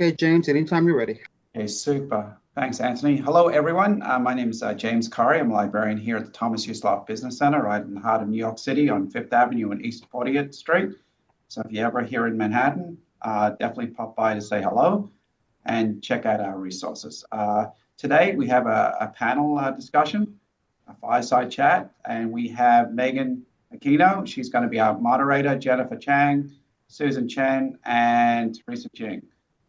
Okay, James, anytime you're ready. Okay, super. Thanks, Anthony. Hello, everyone. My name is James Curry. I'm a librarian here at the Thomas Uslov Business Center, right in the heart of New York City on Fifth Avenue and East 40th Street. So if you're ever here in Manhattan, definitely pop by to say hello and check out our resources. Today, we have a panel discussion, a fireside chat, and we have Megan Nakano. She's going to be our moderator, Jennifer Chang, Susan Chen, and Teresa Ging.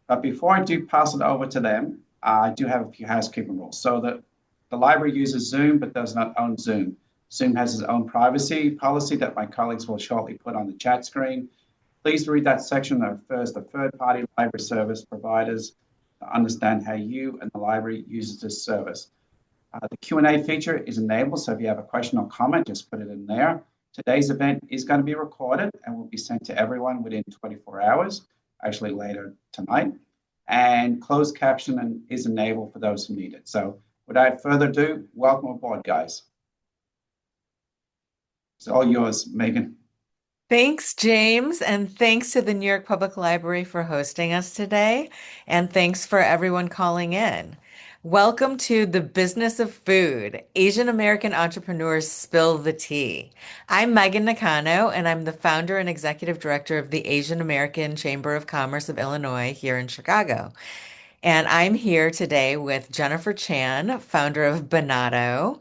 But before I do pass it over to them, I do have a few housekeeping rules. So the library uses Zoom but does not own Zoom. Zoom has its own privacy policy that my colleagues will shortly put on the chat screen. Please read that section that refers to third-party library service providers to understand how you and the library uses this service. The Q&A feature is enabled, so if you have a question or comment, just put it in there. Today's event is going to be recorded and will be sent to everyone within 24 hours, actually later tonight. And closed captioning is enabled for those who need it. So without further ado, welcome aboard, guys. It's all yours, Megan. Thanks, James, and thanks to the New York Public Library for hosting us today, and thanks for everyone calling in. Welcome to the Business of Food. Asian American Entrepreneurs Spill the Tea. I'm Megan Nakano, and I'm the founder and executive director of the Asian American Chamber of Commerce of Illinois here in Chicago. And I'm here today with Jennifer Chan, founder of Banato,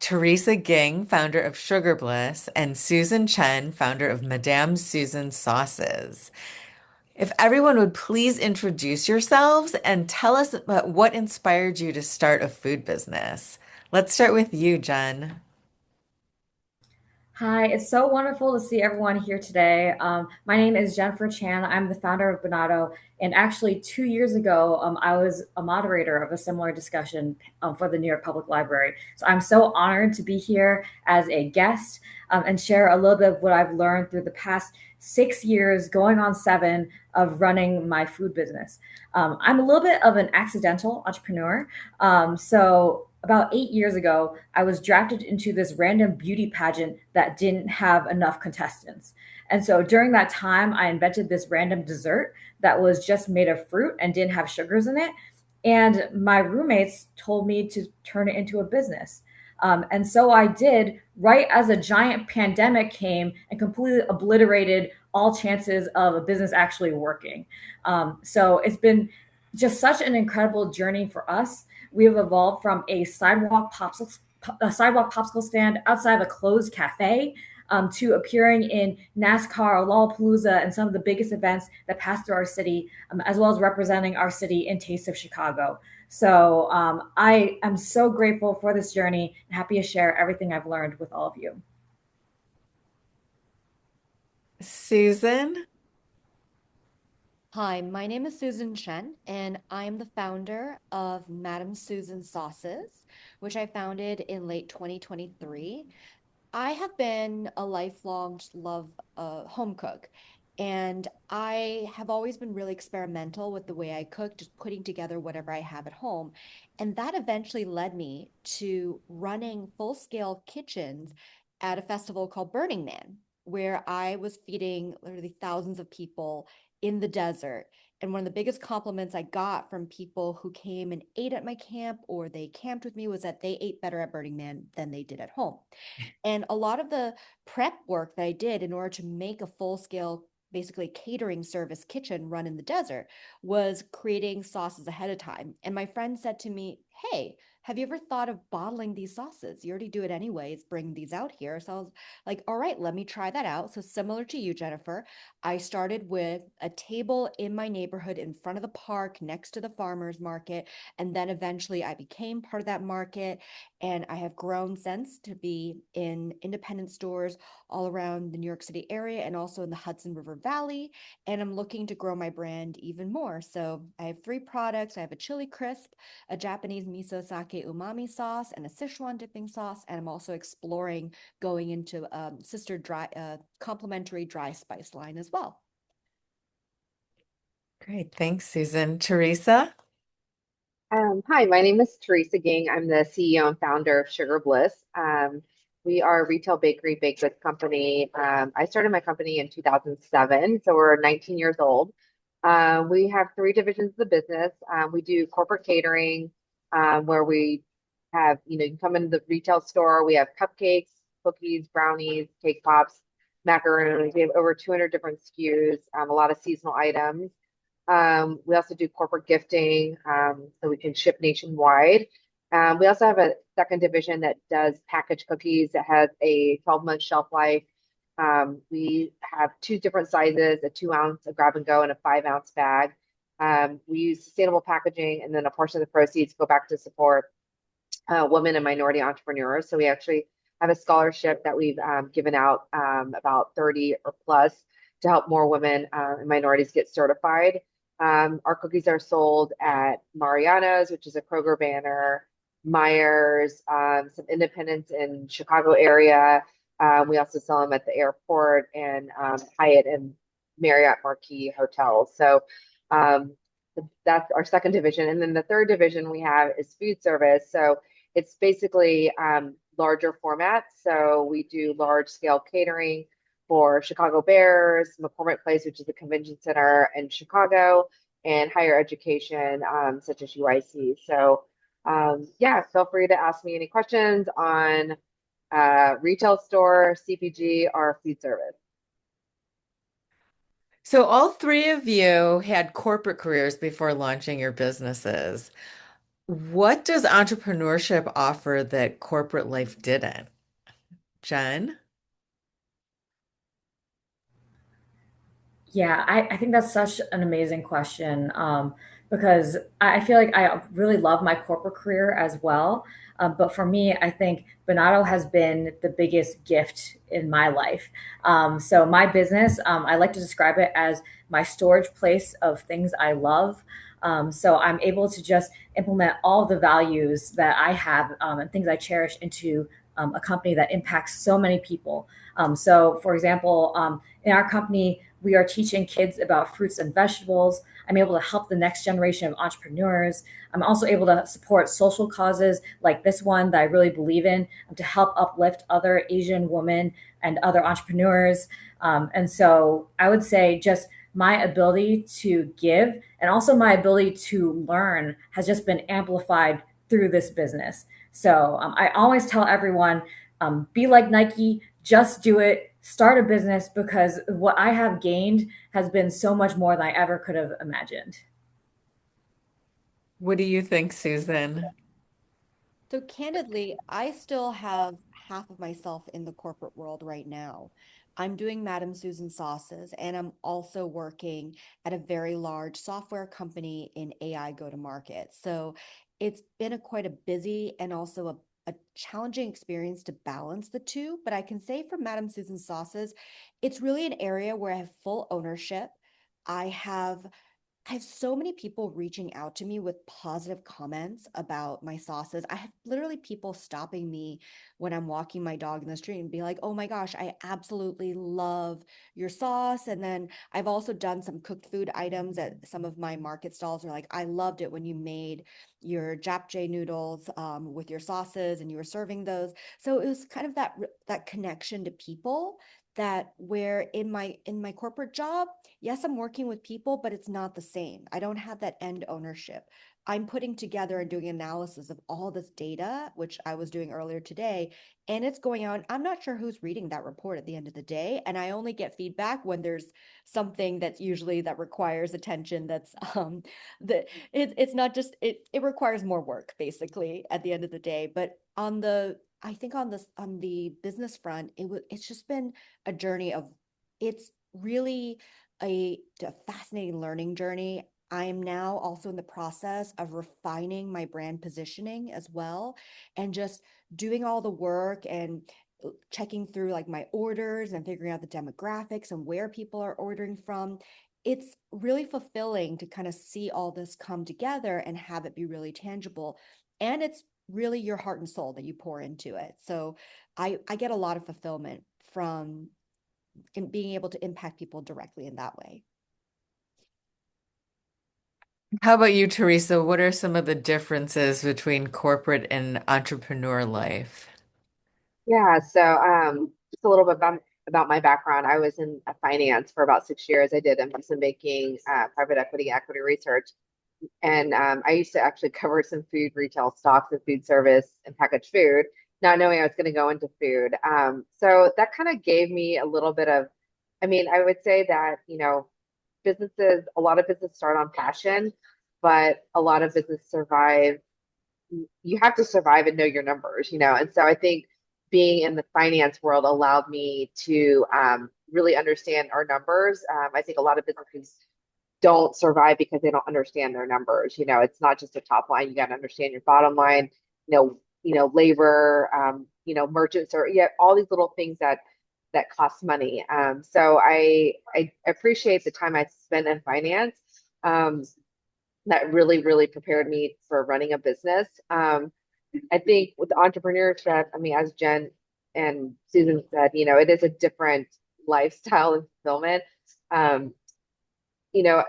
Teresa Ging, founder of Sugar Bliss, and Susan Chen, founder of Madame Susan Sauces. If everyone would please introduce yourselves and tell us about what inspired you to start a food business. Let's start with you, Jen. Hi, it's so wonderful to see everyone here today. My name is Jennifer Chan. I'm the founder of Banato. And actually, 2 years ago, I was a moderator of a similar discussion for the New York Public Library. So I'm so honored to be here as a guest and share a little bit of what I've learned through the past 6 years, going on seven, of running my food business. I'm a little bit of an accidental entrepreneur. So about 8 years ago, I was drafted into this random beauty pageant that didn't have enough contestants. And so during that time, I invented this random dessert that was just made of fruit and didn't have sugars in it. And my roommates told me to turn it into a business. And so I did, right as a giant pandemic came and completely obliterated all chances of a business actually working. So it's been just such an incredible journey for us. We have evolved from a sidewalk popsicle stand outside of a closed cafe to appearing in NASCAR, Lollapalooza, and some of the biggest events that pass through our city, as well as representing our city in Taste of Chicago. So I am so grateful for this journey and happy to share everything I've learned with all of you. Susan? Hi, my name is Susan Chen, and I'm the founder of Madame Susan Sauces, which I founded in late 2023. I have been a lifelong love home cook, and I have always been really experimental with the way I cook, just putting together whatever I have at home. And that eventually led me to running full-scale kitchens at a festival called Burning Man, where I was feeding literally thousands of people in the desert. And one of the biggest compliments I got from people who came and ate at my camp or they camped with me was that they ate better at Burning Man than they did at home. And a lot of the prep work that I did in order to make a full scale, basically catering service kitchen run in the desert was creating sauces ahead of time. And my friend said to me, "Hey, have you ever thought of bottling these sauces? You already do it anyways, bring these out here." So I was like, all right, let me try that out. So, similar to you, Jennifer, I started with a table in my neighborhood in front of the park next to the farmer's market. And then eventually I became part of that market. And I have grown since to be in independent stores all around the New York City area and also in the Hudson River Valley. And I'm looking to grow my brand even more. So I have three products. I have a chili crisp, a Japanese miso sake umami sauce, and a Sichuan dipping sauce. And I'm also exploring going into sister dry, complementary dry spice line as well. Great. Thanks, Susan. Teresa? Hi, my name is Teresa Ging. I'm the CEO and founder of Sugar Bliss. We are a retail bakery baked goods company. I started my company in 2007, so we're 19 years old. We have three divisions of the business. We do corporate catering, where we have, you can come into the retail store. We have cupcakes, cookies, brownies, cake pops, macaroons. We have over 200 different SKUs, a lot of seasonal items. We also do corporate gifting, so we can ship nationwide. We also have a second division that does packaged cookies that has a 12-month shelf life. We have two different sizes, a 2 ounce, a grab and go, and a 5 ounce bag. We use sustainable packaging, and then a portion of the proceeds go back to support women and minority entrepreneurs. So we actually have a scholarship that we've given out, about 30 or plus, to help more women and minorities get certified. Our cookies are sold at Mariano's, which is a Kroger banner, Myers, some independents in Chicago area. We also sell them at the airport and Hyatt and Marriott Marquis hotels. So that's our second division. And then the third division we have is food service. So it's basically larger formats. So we do large scale catering for Chicago Bears, McCormick Place, which is a convention center in Chicago, and higher education, such as UIC. So yeah, feel free to ask me any questions on retail store, CPG, or food service. So all three of you had corporate careers before launching your businesses. What does entrepreneurship offer that corporate life didn't? Jen? Yeah, I think that's such an amazing question, because I feel like I really love my corporate career as well. But for me, I think Banato has been the biggest gift in my life. So my business, I like to describe it as my storage place of things I love. So I'm able to just implement all the values that I have, and things I cherish into a company that impacts so many people. So, for example, in our company, we are teaching kids about fruits and vegetables. I'm able to help the next generation of entrepreneurs. I'm also able to support social causes like this one that I really believe in, to help uplift other Asian women and other entrepreneurs. And so I would say just my ability to give and also my ability to learn has just been amplified through this business. So I always tell everyone, be like Nike, just do it, start a business, because what I have gained has been so much more than I ever could have imagined. What do you think, Susan? So candidly, I still have half of myself in the corporate world right now. I'm doing Madam Susan sauces, and I'm also working at a very large software company in AI go-to-market. So it's been quite a busy and also a challenging experience to balance the two. But I can say for Madam Susan sauces, it's really an area where I have full ownership. I have I have so many people reaching out to me with positive comments about my sauces. I have literally people stopping me when I'm walking my dog in the street and be like, "Oh my gosh, I absolutely love your sauce." And then I've also done some cooked food items at some of my market stalls. Are like, "I loved it when you made your japchae noodles with your sauces and you were serving those." So it was kind of that connection to people, that where in my corporate job, yes, I'm working with people, but it's not the same. I don't have that end ownership. I'm putting together and doing analysis of all this data, which I was doing earlier today, and it's going out. I'm not sure who's reading that report at the end of the day, and I only get feedback when there's something that's usually that requires attention. That's that it's not just it requires more work basically at the end of the day. But on the I think on the business front, it's just been a journey of it's really a fascinating learning journey. I am now also in the process of refining my brand positioning as well, and just doing all the work and checking through like my orders and figuring out the demographics and where people are ordering from. It's really fulfilling to kind of see all this come together and have it be really tangible. And it's really your heart and soul that you pour into it. So I get a lot of fulfillment from in being able to impact people directly in that way. How about you, Teresa? What are some of the differences between corporate and entrepreneur life? Yeah, so just a little bit about about my background, I was in finance for about 6 years. I did investment banking, private equity, equity research. And I used to actually cover some food retail stocks and food service and packaged food, not knowing I was going to go into food. So that kind of gave me a little bit of, I mean, I would say that, a lot of businesses start on passion, but a lot of businesses survive. You have to survive and know your numbers, And so I think being in the finance world allowed me to really understand our numbers. I think a lot of businesses don't survive because they don't understand their numbers. It's not just a top line. You got to understand your bottom line, labor, merchants, or yeah, all these little things that cost money. So I appreciate the time I spent in finance. That really, really prepared me for running a business. I think with entrepreneurship, I mean, as Jen and Susan said, it is a different lifestyle and fulfillment. Um,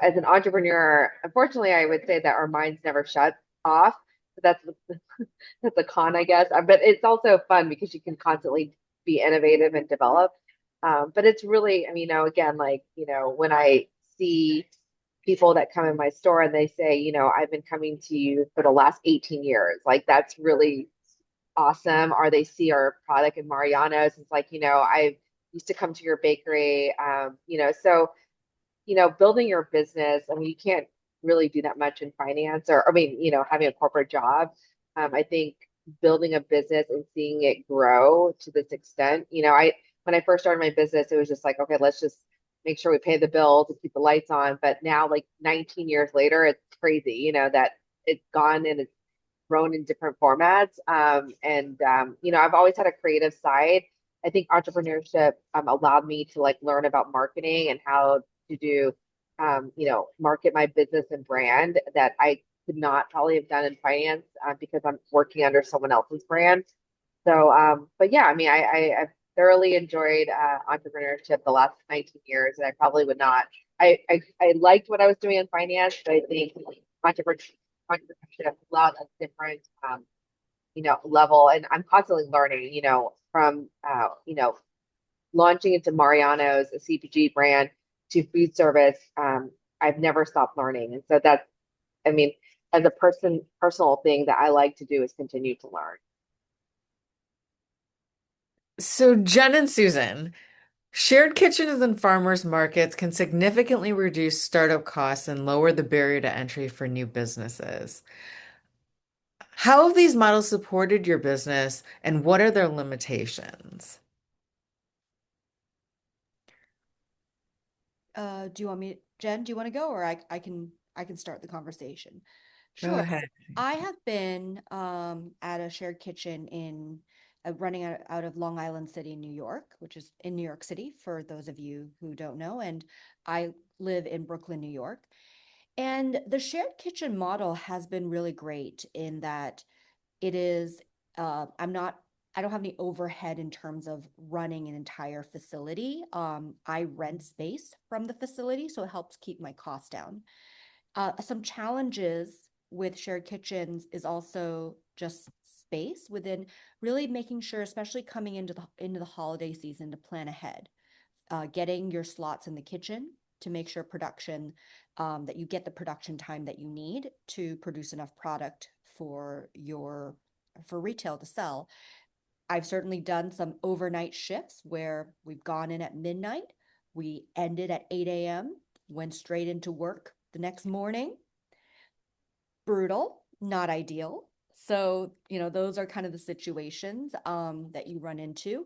as an entrepreneur, unfortunately, I would say that our minds never shut off. But that's a con, I guess. But it's also fun because you can constantly be innovative and develop. But it's really, I mean, again, like, when I see people that come in my store and they say, I've been coming to you for the last 18 years, like that's really awesome. Or they see our product in Mariano's. It's like, I used to come to your bakery. So building your business, I mean, you can't really do that much in finance or, I mean, having a corporate job. I think building a business and seeing it grow to this extent, when I first started my business, it was just like, okay, let's just make sure we pay the bills and keep the lights on. But now, like 19 years later, it's crazy, that it's gone and it's grown in different formats. I've always had a creative side. I think entrepreneurship allowed me to like learn about marketing and how to do, market my business and brand that I could not probably have done in finance because I'm working under someone else's brand. So, but yeah, I mean, I've thoroughly enjoyed entrepreneurship the last 19 years, and I probably would not. I liked what I was doing in finance, but I think entrepreneurship allowed a different, level, and I'm constantly learning, from, launching into Mariano's, a CPG brand, to food service. I've never stopped learning, and so that's, I mean, as a personal thing that I like to do is continue to learn. So, Jen and Susan, shared kitchens and farmers markets can significantly reduce startup costs and lower the barrier to entry for new businesses. How have these models supported your business and what are their limitations? Do you want me, Jen, do you want to go or I can start the conversation? Go Sure. ahead. I have been at a shared kitchen in running out of Long Island City, New York, which is in New York City for those of you who don't know. And I live in Brooklyn, New York. And the shared kitchen model has been really great in that it is, I'm not, I don't have any overhead in terms of running an entire facility. I rent space from the facility, so it helps keep my costs down. Some challenges with shared kitchens is also just space within really making sure, especially coming into the holiday season, to plan ahead, getting your slots in the kitchen to make sure production that you get the production time that you need to produce enough product for retail to sell. I've certainly done some overnight shifts where we've gone in at midnight, we ended at 8 a.m., went straight into work the next morning. Brutal, not ideal. So, those are kind of the situations that you run into.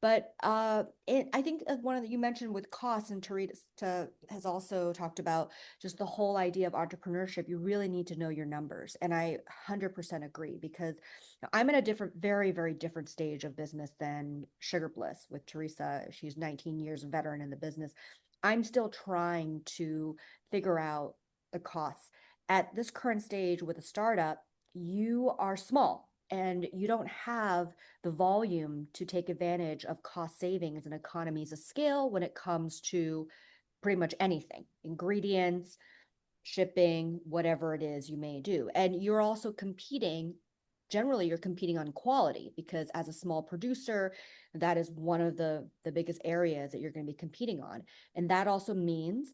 But I think one of the, you mentioned with costs, and Teresa has also talked about just the whole idea of entrepreneurship. You really need to know your numbers. And I 100% agree because I'm in a very, very different stage of business than Sugar Bliss with Teresa. She's 19 years veteran in the business. I'm still trying to figure out the costs. At this current stage with a startup, you are small and you don't have the volume to take advantage of cost savings and economies of scale when it comes to pretty much anything, ingredients, shipping, whatever it is you may do. And you're also competing generally you're competing on quality, because as a small producer, that is one of the biggest areas that you're going to be competing on. And that also means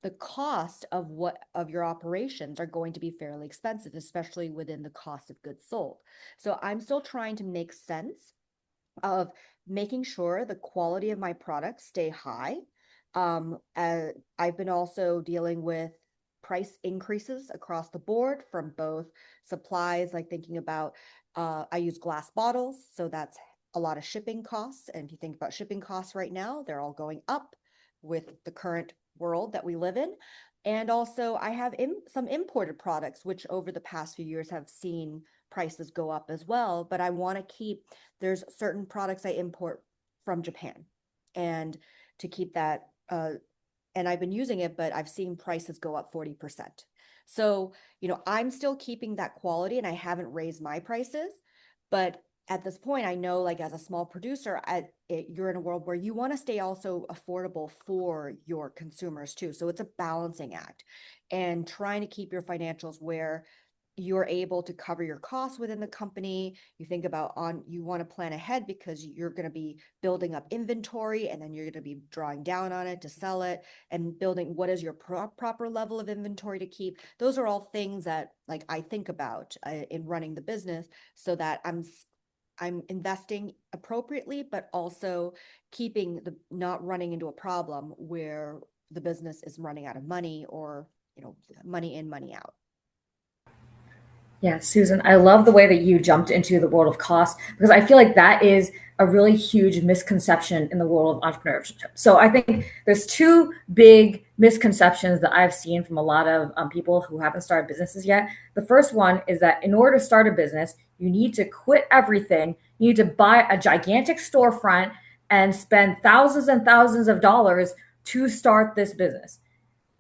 the cost of your operations are going to be fairly expensive, especially within the cost of goods sold. So I'm still trying to make sense of making sure the quality of my products stay high. I've been also dealing with price increases across the board from both supplies, like thinking about, I use glass bottles, so that's a lot of shipping costs. And if you think about shipping costs right now, they're all going up with the current world that we live in. And also, I have some imported products, which over the past few years have seen prices go up as well. But I want to keep, there's certain products I import from Japan, and to keep that, and I've been using it, but I've seen prices go up 40%. So, I'm still keeping that quality and I haven't raised my prices. But at this point, I know, like, as a small producer, you're in a world where you want to stay also affordable for your consumers too. So it's a balancing act, and trying to keep your financials where you're able to cover your costs within the company. You think about, you want to plan ahead because you're going to be building up inventory, and then you're going to be drawing down on it to sell it, and building what is your proper level of inventory to keep. Those are all things that, like, I think about in running the business, so that I'm investing appropriately, but also keeping not running into a problem where the business is running out of money, or money in, money out. Yeah, Susan, I love the way that you jumped into the world of cost, because I feel like that is a really huge misconception in the world of entrepreneurship. So I think there's two big misconceptions that I've seen from a lot of people who haven't started businesses yet. The first one is that in order to start a business, you need to quit everything. You need to buy a gigantic storefront and spend thousands and thousands of dollars to start this business.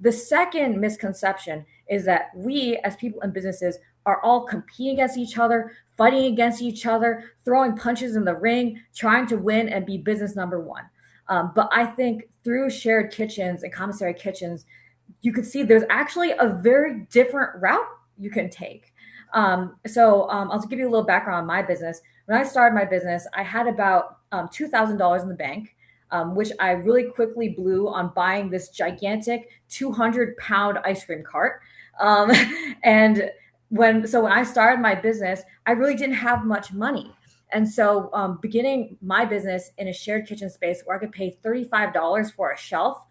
The second misconception is that we, as people in businesses, are all competing against each other, fighting against each other, throwing punches in the ring, trying to win and be business number one. But I think through shared kitchens and commissary kitchens, you can see there's actually a very different route you can take. I'll just give you a little background on my business. When I started my business, I had about $2,000 in the bank, which I really quickly blew on buying this gigantic 200-pound ice cream cart. Um, and when I started my business, I really didn't have much money. And so, beginning my business in a shared kitchen space where I could pay $35 for a shelf,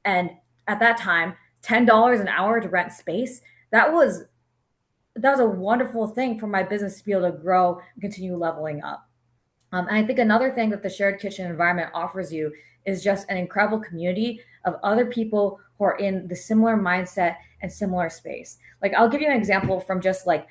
and at that time, $10 an hour to rent space, that was a wonderful thing for my business to be able to grow and continue leveling up. And I think another thing that the shared kitchen environment offers you is just an incredible community of other people who are in the similar mindset and similar space. Like, I'll give you an example from just like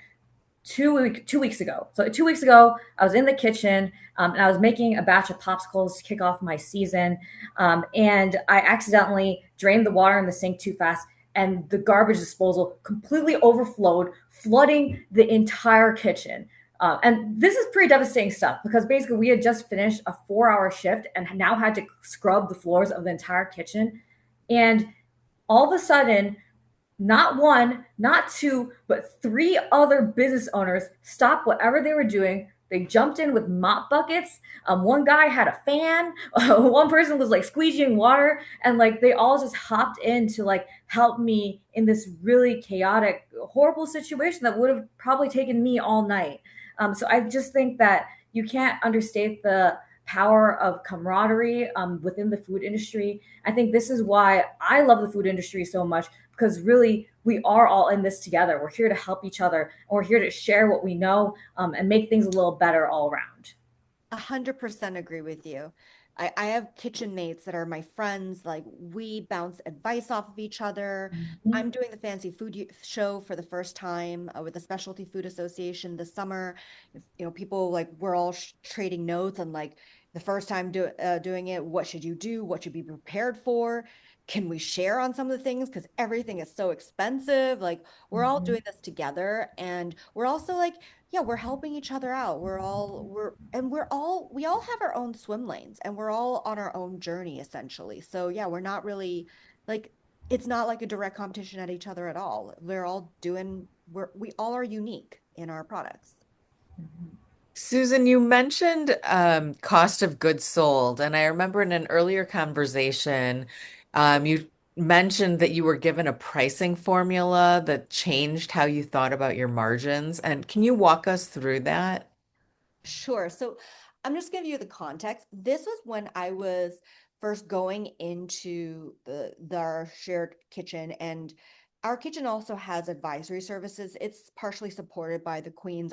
2 weeks ago. So 2 weeks ago, I was in the kitchen, and I was making a batch of popsicles to kick off my season. And I accidentally drained the water in the sink too fast, and the garbage disposal completely overflowed, flooding the entire kitchen. And this is pretty devastating stuff, because basically we had just finished a 4-hour shift and now had to scrub the floors of the entire kitchen. And all of a sudden, not one, not two, but three other business owners stopped whatever they were doing. They jumped in with mop buckets. One guy had a fan. One person was like squeegeeing water, and like they all just hopped in to like help me in this really chaotic, horrible situation that would have probably taken me all night. So I just think that you can't understate the power of camaraderie within the food industry. I think this is why I love the food industry so much, because really we are all in this together. We're here to help each other, and we're here to share what we know, and make things a little better all around. 100% agree with you. I have kitchen mates that are my friends. Like, we bounce advice off of each other. Mhm. I'm doing the fancy food show for the first time with the Specialty Food Association this summer. People, like, we're all trading notes on, like, the first time doing it. What should you do? What should you be prepared for? Can we share on some of the things? Because everything is so expensive. Like, we're all Mhm. doing this together, and we're also like, yeah, we're helping each other out. We all have our own swim lanes, and we're all on our own journey essentially. So yeah, we're not really, like, it's not like a direct competition at each other at all. We all are unique in our products. Susan, you mentioned cost of goods sold, and I remember in an earlier conversation, you mentioned that you were given a pricing formula that changed how you thought about your margins. And can you walk us through that? Sure. So I'm just giving you the context. This was when I was first going into our shared kitchen, and our kitchen also has advisory services. It's partially supported by the Queen's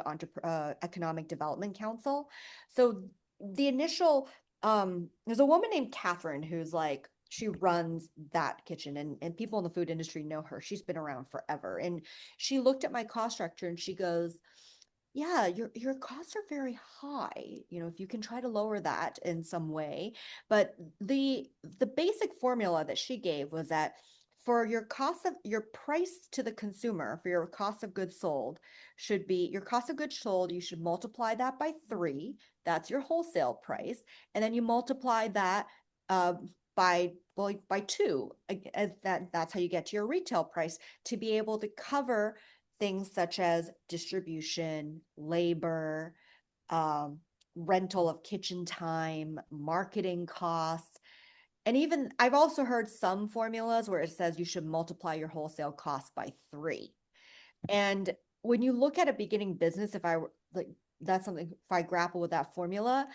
Economic Development Council. So the initial there's a woman named Catherine who's like she runs that kitchen, and people in the food industry know her. She's been around forever. And she looked at my cost structure and she goes, yeah, your costs are very high. You know, if you can try to lower that in some way. But the basic formula that she gave was that for your cost of your price to the consumer, for your cost of goods sold, should be your cost of goods sold, you should multiply that by 3. That's your wholesale price. And then you multiply that uh, by 2. That's how you get to your retail price to be able to cover things such as distribution, labor, um, rental of kitchen time, marketing costs. And even I've also heard some formulas where it says you should multiply your wholesale costs by 3. And when you look at a beginning business, if I were like, that's something, if I grapple with that formula,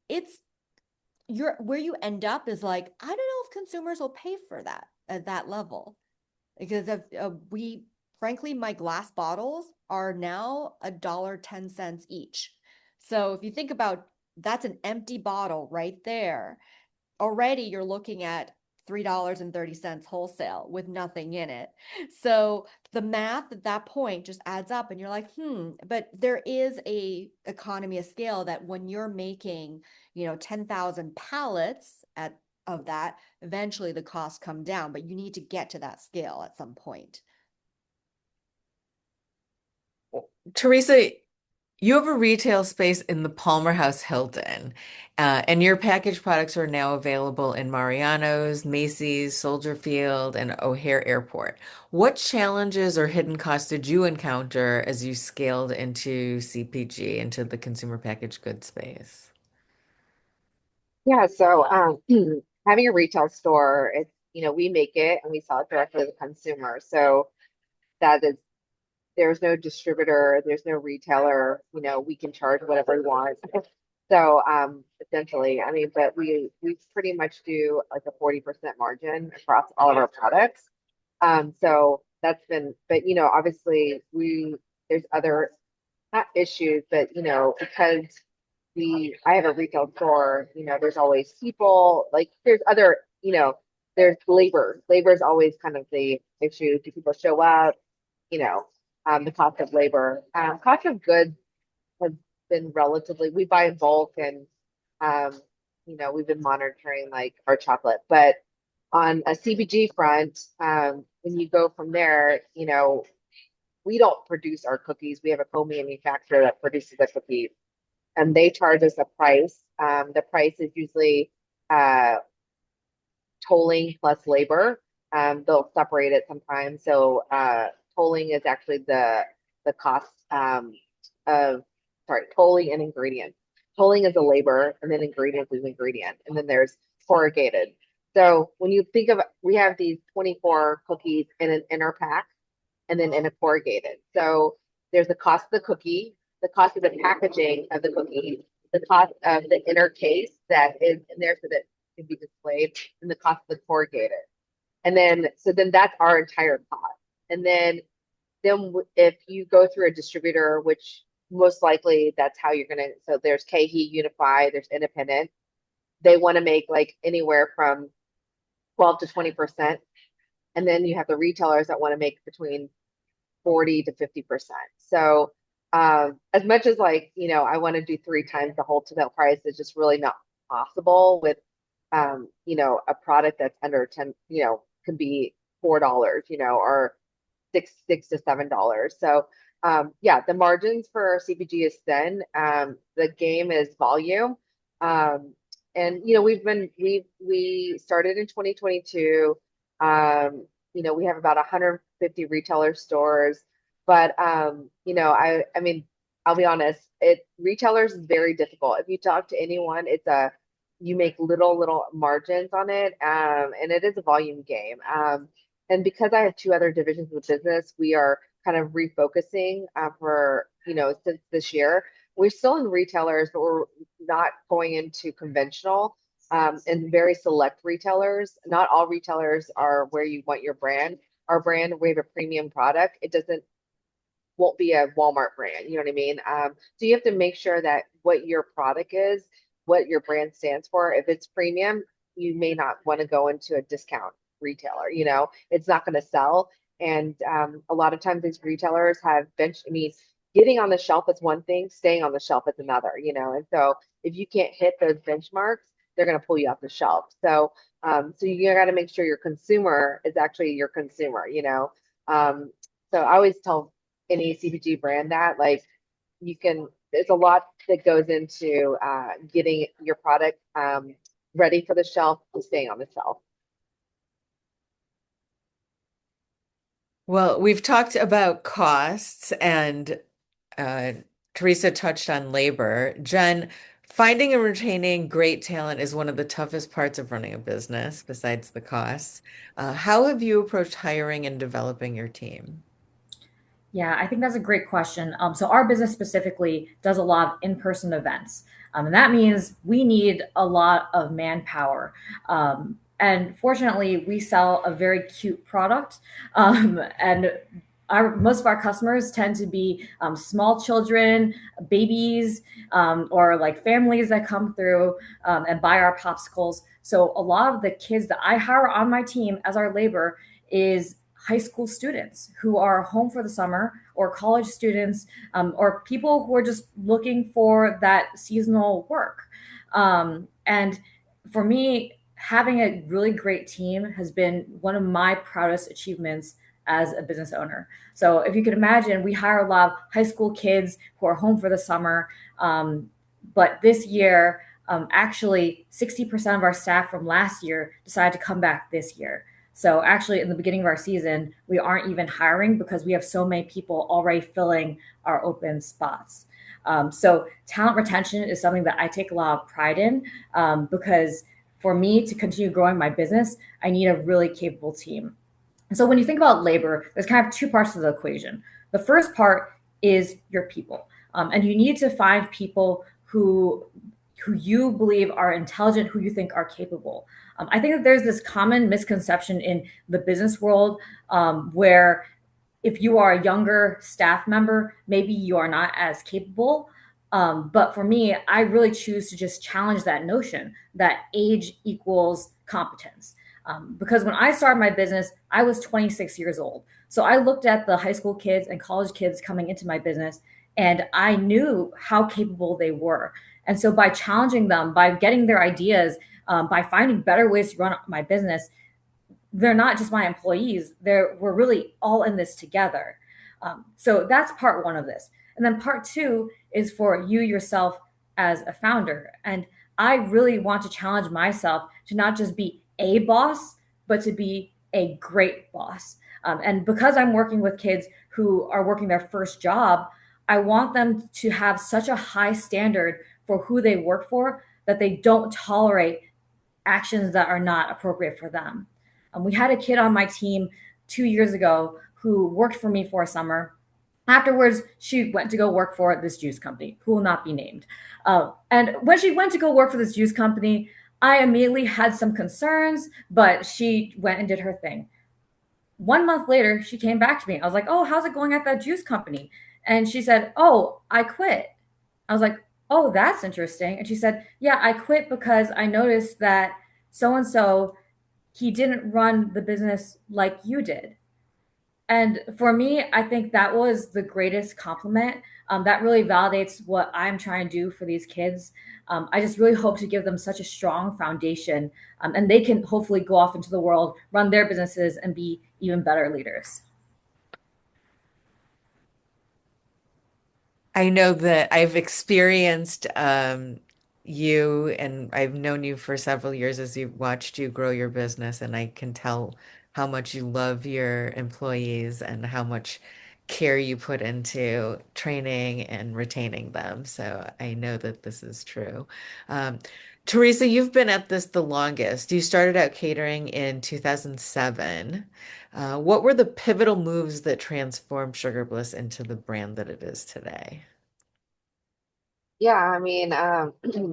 it's where you end up is like, I don't know if consumers will pay for that at that level because we frankly my glass bottles are now $1.10 each. So if you think about that's an empty bottle right there, already you're looking at $3.30 wholesale with nothing in it. So the math at that point just adds up and you're like, but there is a economy of scale that when you're making, 10,000 pallets of that, eventually the costs come down, but you need to get to that scale at some point. Teresa, you have a retail space in the Palmer House Hilton, and your packaged products are now available in Mariano's, Macy's, Soldier Field, and O'Hare Airport. What challenges or hidden costs did you encounter as you scaled into CPG, into the consumer packaged goods space? Yeah, so having a retail store, it's, we make it and we sell it directly to the consumer. So that is, there's no distributor, there's no retailer, we can charge whatever we want. So essentially, I mean, but we pretty much do like a 40% margin across all of our products. So that's been, but obviously there's other not issues, but because I have a retail store, there's always people, like there's other, there's labor. Labor is always kind of the issue. Do people show up? You know, the cost of labor. Cost of goods has been relatively, we buy in bulk and um, we've been monitoring like our chocolate. But on a CBG front, when you go from there, we don't produce our cookies. We have a co-manufacturer that produces the cookies, and they charge us a price. The price is usually uh, tolling plus labor. They'll separate it sometimes. So tolling is actually the cost of tolling and ingredient. Tolling is a labor, and then ingredients is ingredient, and then there's corrugated. So when you think of, we have these 24 cookies in an inner pack and then in a corrugated. So there's the cost of the cookie, the cost of the packaging of the cookie, the cost of the inner case that is in there so that it can be displayed, and the cost of the corrugated. And then, so then that's our entire cost. And then if you go through a distributor, which most likely that's how you're gonna, so there's KeHE, Unify, there's Independent. They want to make like anywhere from 12 to 20%. And then you have the retailers that want to make between 40 to 50%. So as much as like, I want to do 3 times the wholesale price, it's just really not possible with a product that's under 10, can be $4, or six to $7. So yeah, the margins for CPG is thin. The game is volume. And we started in 2022. We have about 150 retailer stores, but I mean, I'll be honest, it retailers is very difficult. If you talk to anyone, it's a you make little margins on it, and it is a volume game. And because I have two other divisions of the business, we are kind of refocusing for since this year. We're still in retailers, but we're not going into conventional and very select retailers. Not all retailers are where you want your brand. Our brand, we have a premium product. It doesn't won't be a Walmart brand. You know what I mean? So you have to make sure that what your product is, what your brand stands for. If it's premium, you may not want to go into a discount retailer. It's not going to sell. And a lot of times these retailers have I mean, getting on the shelf is one thing, staying on the shelf is another. And so if you can't hit those benchmarks, they're going to pull you off the shelf. So you got to make sure your consumer is actually your consumer. So I always tell any CPG brand that like there's a lot that goes into getting your product ready for the shelf and staying on the shelf. Well, we've talked about costs and uh, Teresa touched on labor. Jen, finding and retaining great talent is one of the toughest parts of running a business, besides the costs. How have you approached hiring and developing your team? Yeah, I think that's a great question. So our business specifically does a lot of in-person events, and that means we need a lot of manpower. And fortunately, we sell a very cute product, and most of our customers tend to be small children, babies, or like families that come through and buy our popsicles. So a lot of the kids that I hire on my team as our labor is high school students who are home for the summer, or college students, or people who are just looking for that seasonal work. And for me, having a really great team has been one of my proudest achievements as a business owner. So if you can imagine, we hire a lot of high school kids who are home for the summer. But this year, actually 60% of our staff from last year decided to come back this year. So actually, in the beginning of our season, we aren't even hiring because we have so many people already filling our open spots. So talent retention is something that I take a lot of pride in, because for me to continue growing my business, I need a really capable team. So when you think about labor, there's kind of two parts to the equation. The first part is your people, and you need to find people who you believe are intelligent, who you think are capable. I think that there's this common misconception in the business world, where if you are a younger staff member, maybe you are not as capable. But for me, I really choose to just challenge that notion that age equals competence. Because when I started my business, I was 26 years old. So I looked at the high school kids and college kids coming into my business, and I knew how capable they were. And so by challenging them, by getting their ideas, by finding better ways to run my business, they're not just my employees. We're really all in this together. So that's part one of this. And then part two is for you yourself as a founder. And I really want to challenge myself to not just be a boss, but to be a great boss. And because I'm working with kids who are working their first job, I want them to have such a high standard for who they work for that they don't tolerate actions that are not appropriate for them. We had a kid on my team 2 years ago who worked for me for a summer. Afterwards, she went to go work for this juice company, who will not be named. And when she went to go work for this juice company, I immediately had some concerns, but she went and did her thing. 1 month later, she came back to me. I was like, "Oh, how's it going at that juice company?" And she said, "Oh, I quit." I was like, "Oh, that's interesting." And she said, "Yeah, I quit because I noticed that so and so, he didn't run the business like you did." And for me, I think that was the greatest compliment. That really validates what I'm trying to do for these kids. I just really hope to give them such a strong foundation, and they can hopefully go off into the world, run their businesses, and be even better leaders. I know that I've experienced you and I've known you for several years as you've watched you grow your business, and I can tell how much you love your employees and how much care you put into training and retaining them. So I know that this is true. Um, Teresa, you've been at this the longest. You started out catering in 2007. What were the pivotal moves that transformed Sugar Bliss into the brand that it is today? Yeah, I mean,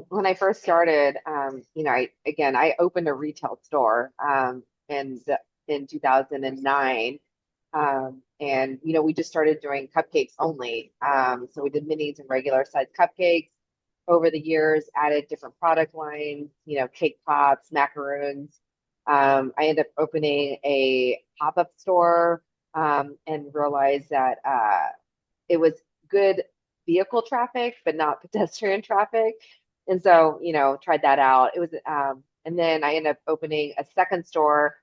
when I first started, I opened a retail store in in 2009, and we just started doing cupcakes only. So we did minis and regular size cupcakes. Over the years, added different product lines, cake pops, macaroons. I ended up opening a pop-up store and realized that it was good vehicle traffic, but not pedestrian traffic. And so, tried that out. And then I ended up opening a second store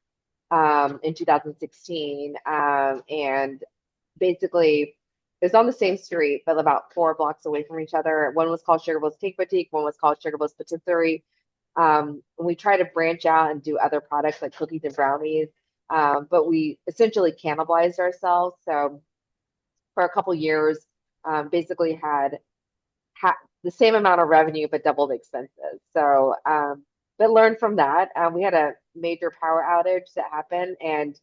in 2016. And basically, it was on the same street, but about 4 blocks away from each other. One was called Sugar Bowl's Cake Boutique, one was called Sugar Bowl's Patisserie. And we try to branch out and do other products like cookies and brownies, but we essentially cannibalized ourselves. So for a couple years, basically had the same amount of revenue but doubled expenses. So, but learned from that. We had a major power outage that happened, and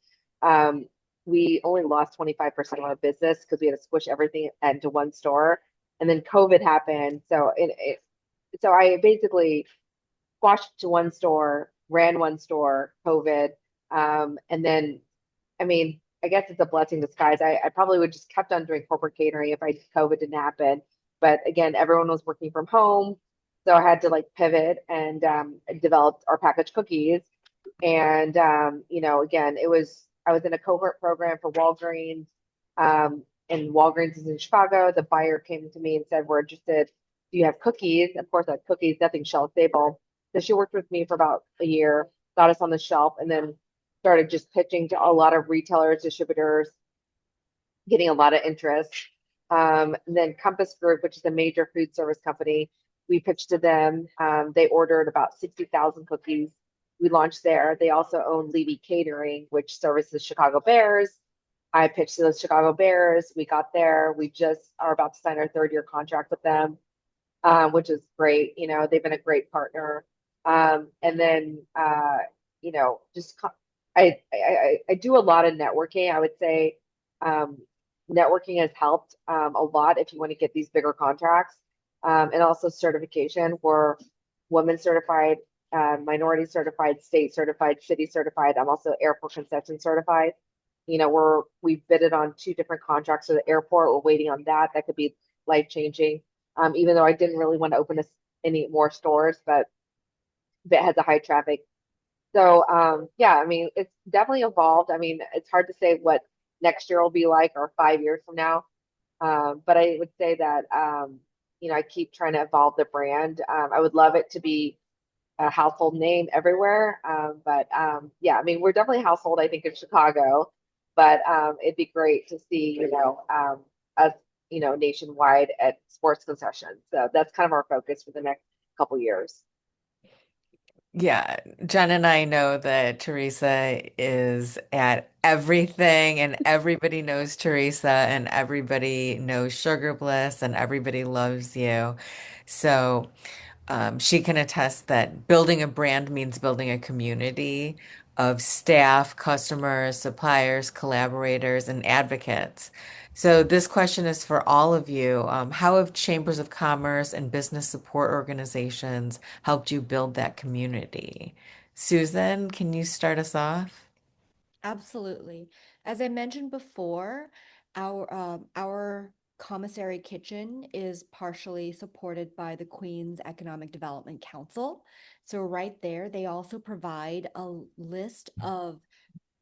we only lost 25% of our business because we had to squish everything into one store. And then COVID happened, so I basically squashed to one store, ran one store, COVID, and then I mean, I guess it's a blessing in disguise. I probably would just kept on doing corporate catering if COVID didn't happen. But again, everyone was working from home, so I had to like pivot and developed our packaged cookies. And again, I was in a cohort program for Walgreens, and Walgreens is in Chicago. The buyer came to me and said, "We're interested. Do you have cookies?" Of course, I had cookies, nothing shelf stable. So she worked with me for about a year, got us on the shelf, and then started just pitching to a lot of retailers, distributors, getting a lot of interest. And then Compass Group, which is a major food service company, we pitched to them. They ordered about 60,000 cookies. We launched there. They also own Levy Catering, which services Chicago Bears. I pitched to the Chicago Bears. We got there. We just are about to sign our 3rd-year contract with them, which is great. They've been a great partner. And then, just I do a lot of networking. I would say um, networking has helped a lot if you want to get these bigger contracts, and also certification. We're women certified, minority certified, state certified, city certified. I'm also airport concession certified. We bidded on 2 different contracts for the airport. We're waiting on that. That could be life changing. Even though I didn't really want to open any more stores, but if it has a high traffic. So yeah, I mean, it's definitely evolved. I mean, it's hard to say what next year will be like or 5 years from now. But I would say that I keep trying to evolve the brand. I would love it to be a household name everywhere. But yeah, I mean, we're definitely a household, I think, in Chicago, but it'd be great to see, us, nationwide at sports concessions. So that's kind of our focus for the next couple years. Yeah, Jen and I know that Teresa is at everything, and everybody knows Teresa, and everybody knows Sugar Bliss, and everybody loves you. So, she can attest that building a brand means building a community of staff, customers, suppliers, collaborators, and advocates. So, this question is for all of you. How have chambers of commerce and business support organizations helped you build that community? Susan, can you start us off? Absolutely. As I mentioned before, our commissary kitchen is partially supported by the Queen's Economic Development Council. So right there, they also provide a list of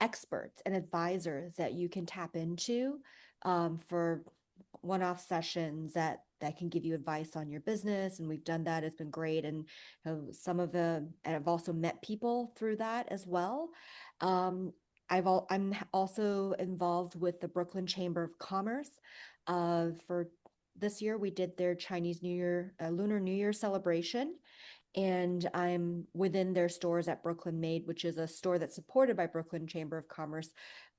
experts and advisors that you can tap into for one-off sessions that can give you advice on your business. And we've done that. It's been great. And and I've also met people through that as well. Um, I'm also involved with the Brooklyn Chamber of Commerce. For this year, we did their Chinese New Year, Lunar New Year celebration, and I'm within their stores at Brooklyn Made, which is a store that's supported by Brooklyn Chamber of Commerce,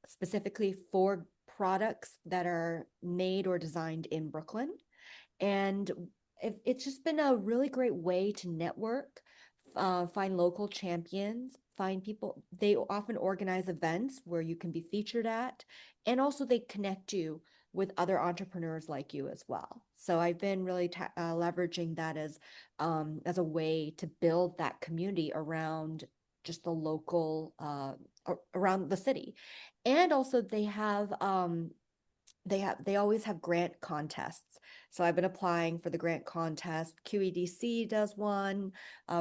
specifically for products that are made or designed in Brooklyn. And it's just been a really great way to network, find local champions, find people. They often organize events where you can be featured at, and also they connect you with other entrepreneurs like you as well. So I've been really leveraging that as a way to build that community around just the local around the city. And also they always have grant contests. So I've been applying for the grant contest. QEDC does one.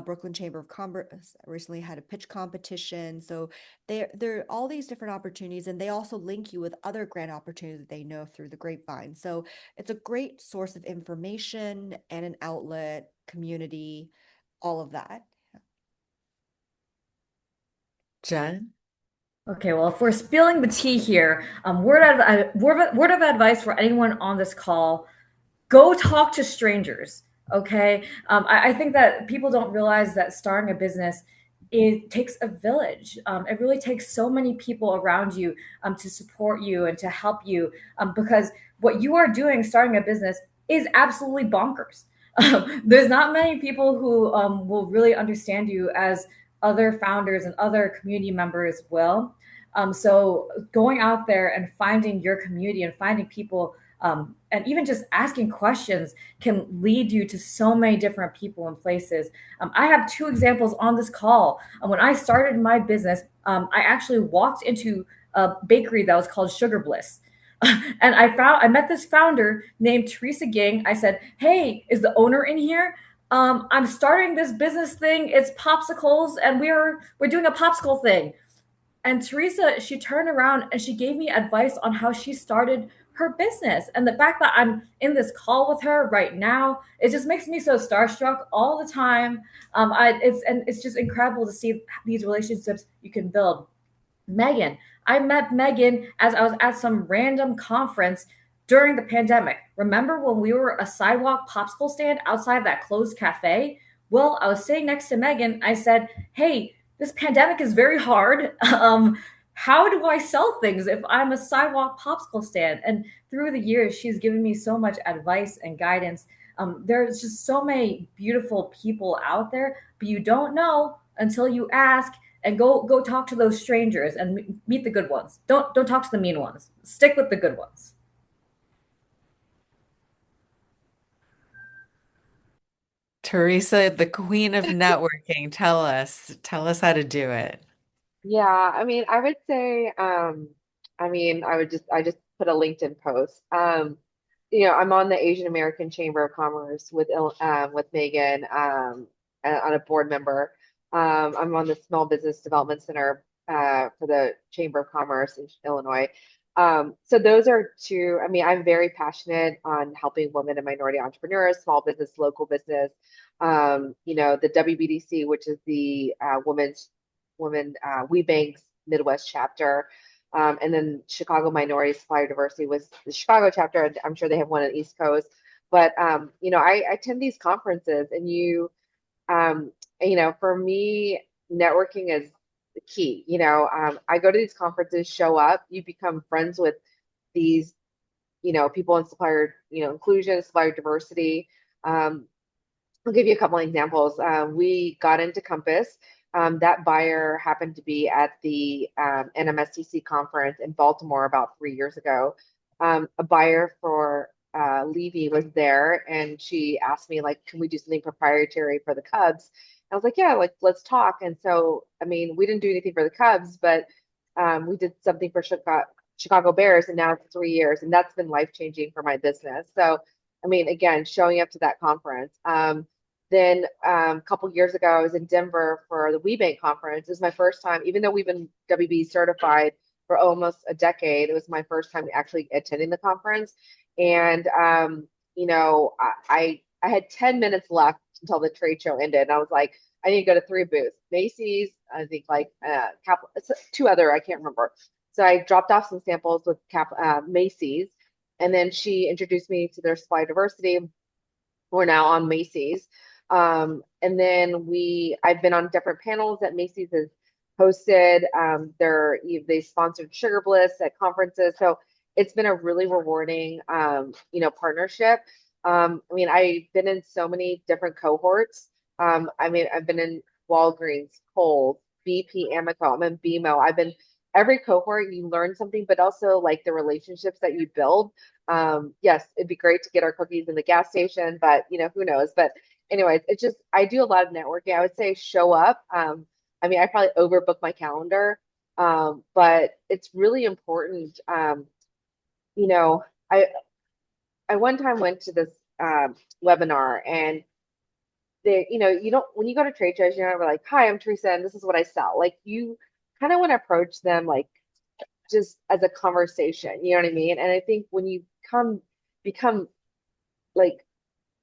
Brooklyn Chamber of Commerce recently had a pitch competition. So there are all these different opportunities, and they also link you with other grant opportunities that they know through the grapevine. So it's a great source of information and an outlet, community, all of that. Jen? Okay, well, if we're spilling the tea here, word of advice for anyone on this call: go talk to strangers. Okay, I think that people don't realize that starting a business, it takes a village. It really takes so many people around you to support you and to help you, because what you are doing, starting a business, is absolutely bonkers. There's not many people who will really understand you as other founders and other community members will. So going out there and finding your community and finding people, and even just asking questions, can lead you to so many different people and places. I have two examples on this call. When I started my business, I actually walked into a bakery that was called Sugar Bliss. And I met this founder named Teresa Ging. I said, "Hey, is the owner in here? I'm starting this business thing. It's popsicles, and we're doing a popsicle thing." And Teresa, she turned around and she gave me advice on how she started her business. And the fact that I'm in this call with her right now, it just makes me so starstruck all the time. It's just incredible to see these relationships you can build. Megan. I met Megan as I was at some random conference during the pandemic. Remember when we were a sidewalk popsicle stand outside that closed cafe? Well, I was sitting next to Megan. I said, "Hey, this pandemic is very hard. How do I sell things if I'm a sidewalk popsicle stand?" And through the years, she's given me so much advice and guidance. There's just so many beautiful people out there, but you don't know until you ask. And go talk to those strangers and meet the good ones. Don't talk to the mean ones. Stick with the good ones. Teresa, the queen of networking, tell us how to do it. Yeah, I mean, I would say, I just put a LinkedIn post. I'm on the Asian American Chamber of Commerce with Megan, on a board member. I'm on the Small Business Development Center for the Chamber of Commerce in Illinois. So those are two. I mean, I'm very passionate on helping women and minority entrepreneurs, small business, local business. The WBDC, which is the Women We Bank's Midwest chapter. And then Chicago Minority Supplier Diversity was the Chicago chapter. And I'm sure they have one on the East Coast. But I attend these conferences, and for me, networking is the key. I go to these conferences, show up, you become friends with these, people in supplier, inclusion, supplier diversity. I'll give you a couple of examples. We got into Compass. That buyer happened to be at the NMSCC conference in Baltimore about 3 years ago. A buyer for Levy was there, and she asked me, like, can we do something proprietary for the Cubs? I was like, yeah, like, let's talk. And so, I mean, we didn't do anything for the Cubs, but we did something for Chicago Bears, and now it's 3 years, and that's been life-changing for my business. So, I mean, again, showing up to that conference. Then a couple years ago, I was in Denver for the WeBank conference. It was my first time, even though we've been WB certified for almost a decade. It was my first time actually attending the conference. And, I had 10 minutes left until the trade show ended. And I was like, I need to go to 3 booths: Macy's, I think, like two other, I can't remember. So I dropped off some samples with Macy's. And then she introduced me to their supply diversity. We're now on Macy's. And then I've been on different panels that Macy's has hosted. They sponsored Sugar Bliss at conferences. So it's been a really rewarding, partnership. I mean, I've been in so many different cohorts. I mean, I've been in Walgreens, Kohl's, BP, Amoco, I'm in BMO. I've been every cohort, you learn something, but also like the relationships that you build. Yes, it'd be great to get our cookies in the gas station, but who knows? But anyways, it's just I do a lot of networking. I would say show up. I mean, I probably overbook my calendar, but it's really important. You know, I I one time went to this webinar and you don't when you go to trade shows, you're not like, "Hi, I'm Teresa, and this is what I sell." Like you kind of want to approach them like just as a conversation. You know what I mean? And I think when you become like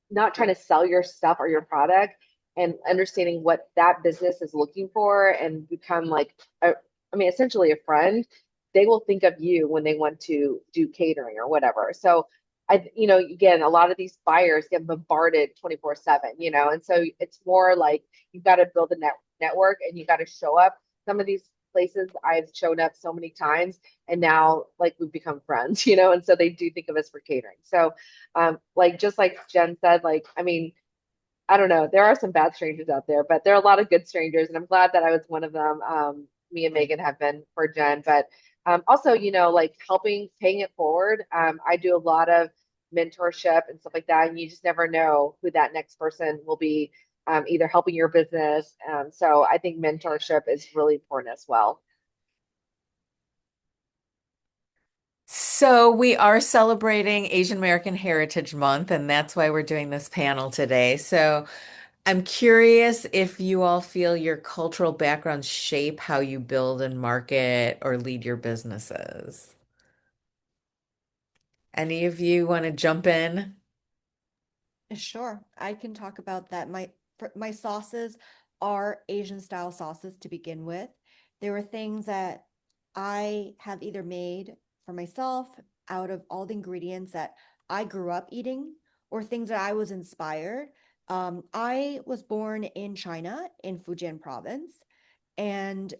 not trying to sell your stuff or your product and understanding what that business is looking for and become like I mean essentially a friend, they will think of you when they want to do catering or whatever. So again, a lot of these buyers get bombarded 24/7, and so it's more like you've got to build a network and you got to show up. Some of these places I've shown up so many times and now like we've become friends, and so they do think of us for catering. So like just like Jen said, like I mean, I don't know, there are some bad strangers out there, but there are a lot of good strangers, and I'm glad that I was one of them. Me and Megan have been for Jen, but also, like helping, paying it forward. I do a lot of mentorship and stuff like that, and you just never know who that next person will be, either helping your business. So I think mentorship is really important as well. So we are celebrating Asian American Heritage Month, and that's why we're doing this panel today. So I'm curious if you all feel your cultural backgrounds shape how you build and market or lead your businesses. Any of you want to jump in? Sure, I can talk about that. My sauces are Asian style sauces to begin with. There were things that I have either made for myself out of all the ingredients that I grew up eating or things that I was inspired. I was born in China in Fujian province, and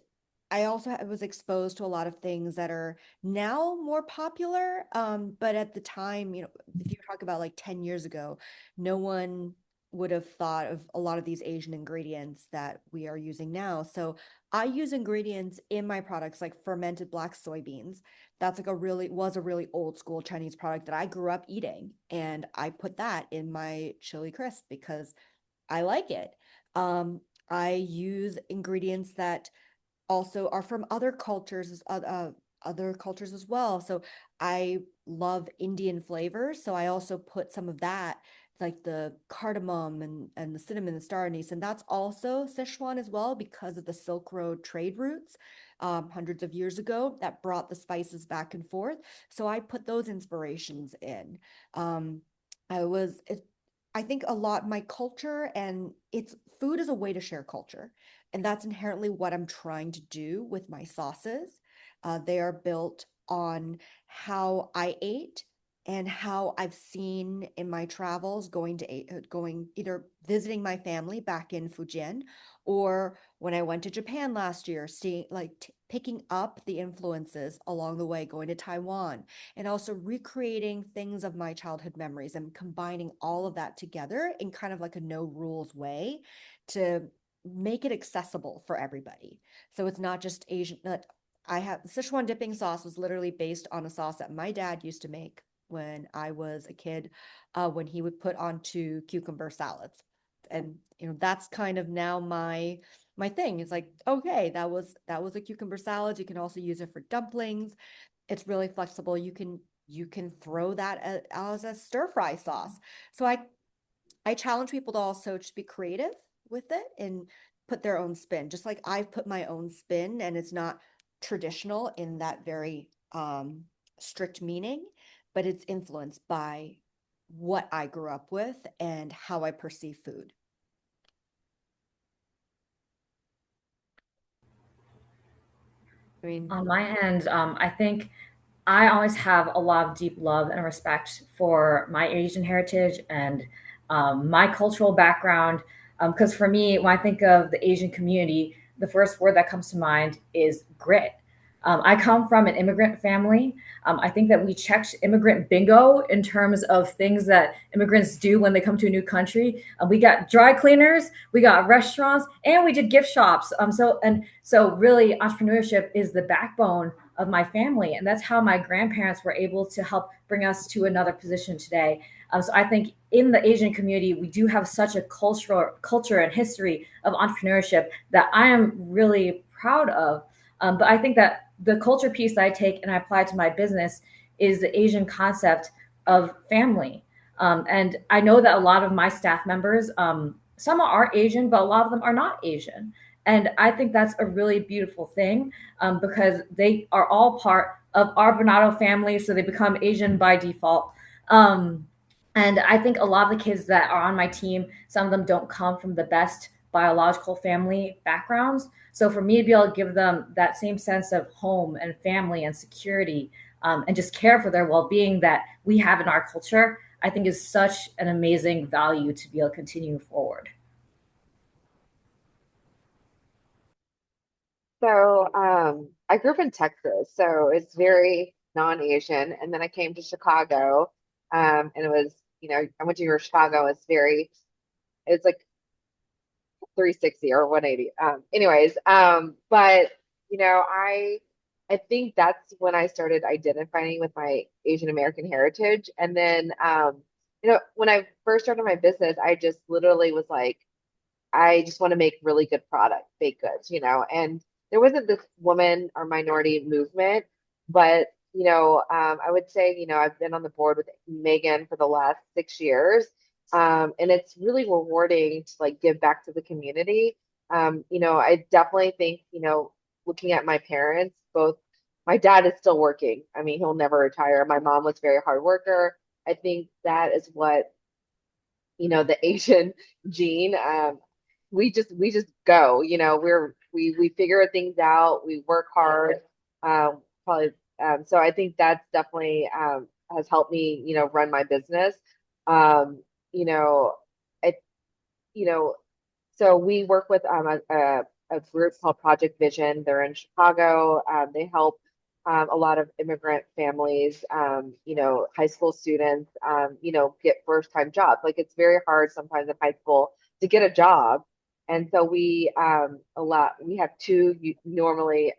I also was exposed to a lot of things that are now more popular. But at the time, if you talk about like 10 years ago, no one would have thought of a lot of these Asian ingredients that we are using now. So I use ingredients in my products like fermented black soybeans. That's like was a really old school Chinese product that I grew up eating. And I put that in my chili crisp because I like it. I use ingredients that also are from other cultures as well. So I love Indian flavors. So I also put some of that, like the cardamom and the cinnamon, the star anise, and that's also Sichuan as well because of the Silk Road trade routes hundreds of years ago that brought the spices back and forth. So I put those inspirations in. Um, I was, it, I think a lot my culture and it's food is a way to share culture. And that's inherently what I'm trying to do with my sauces. They are built on how I ate and how I've seen in my travels going either visiting my family back in Fujian or when I went to Japan last year, seeing picking up the influences along the way, going to Taiwan and also recreating things of my childhood memories and combining all of that together in kind of like a no rules way to make it accessible for everybody. So it's not just Asian. I have Sichuan dipping sauce was literally based on a sauce that my dad used to make when I was a kid, when he would put onto cucumber salads. And that's kind of now my thing. It's like, okay, that was a cucumber salad. You can also use it for dumplings. It's really flexible. You can throw that as a stir fry sauce. So I challenge people to also just be creative with it and put their own spin, just like I've put my own spin, and it's not traditional in that very strict meaning, but it's influenced by what I grew up with and how I perceive food. I mean, On my end, I think I always have a lot of deep love and respect for my Asian heritage and my cultural background. Because for me, when I think of the Asian community, the first word that comes to mind is grit. I come from an immigrant family. I think that we checked immigrant bingo in terms of things that immigrants do when they come to a new country. We got dry cleaners, we got restaurants, and we did gift shops. So really, entrepreneurship is the backbone of my family, and that's how my grandparents were able to help bring us to another position today. So I think in the Asian community, we do have such a culture and history of entrepreneurship that I am really proud of. But I think that the culture piece that I take and I apply to my business is the Asian concept of family. And I know that a lot of my staff members, some are Asian, but a lot of them are not Asian. And I think that's a really beautiful thing, because they are all part of our Banato family, so they become Asian by default. Um, and I think a lot of the kids that are on my team, some of them don't come from the best biological family backgrounds. So for me to be able to give them that same sense of home and family and security, and just care for their well-being that we have in our culture, I think is such an amazing value to be able to continue forward. So, I grew up in Texas, so it's very non-Asian. And then I came to Chicago, and it was, I went to Chicago. It's like 360 or 180. But I think that's when I started identifying with my Asian American heritage. And then, when I first started my business, I just literally was like, I just want to make really good product, baked goods, and there wasn't this woman or minority movement, but I would say, I've been on the board with Megan for the last 6 years. And it's really rewarding to like give back to the community. I definitely think, looking at my parents, both my dad is still working. I mean, he'll never retire. My mom was a very hard worker. I think that is what the Asian gene. We just go. We figure things out. We work hard. Probably. So I think that's definitely has helped me, run my business. Um, you know, I you know, so we work with a group called Project Vision. They're in Chicago. They help a lot of immigrant families, high school students, get first time jobs. Like it's very hard sometimes in high school to get a job. And so we have two normally,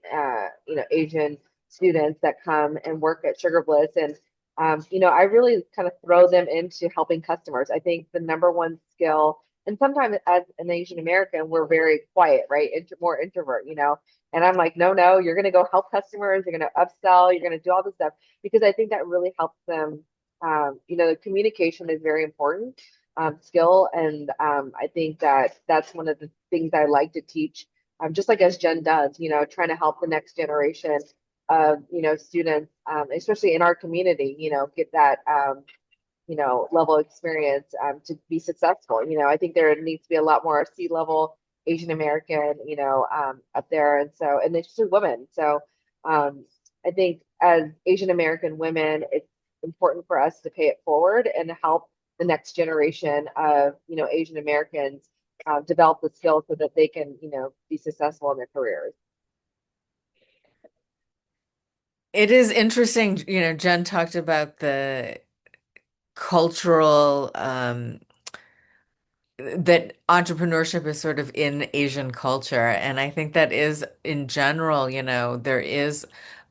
Asian students that come and work at Sugar Bliss. And I really kind of throw them into helping customers. I think the number one skill, and sometimes as an Asian American, we're very quiet, right? More introvert, And I'm like, no, no, you're going to go help customers. You're going to upsell. You're going to do all this stuff because I think that really helps them. The communication is very important skill, and I think that that's one of the things I like to teach. Just like as Jen does, trying to help the next generation of students, especially in our community, get that level of experience to be successful. I think there needs to be a lot more C-level Asian American, up there. And it's just women. So I think as Asian American women, it's important for us to pay it forward and help the next generation of, Asian Americans develop the skills so that they can, be successful in their careers. It is interesting, Jen talked about the cultural that entrepreneurship is sort of in Asian culture. And I think that is in general, there is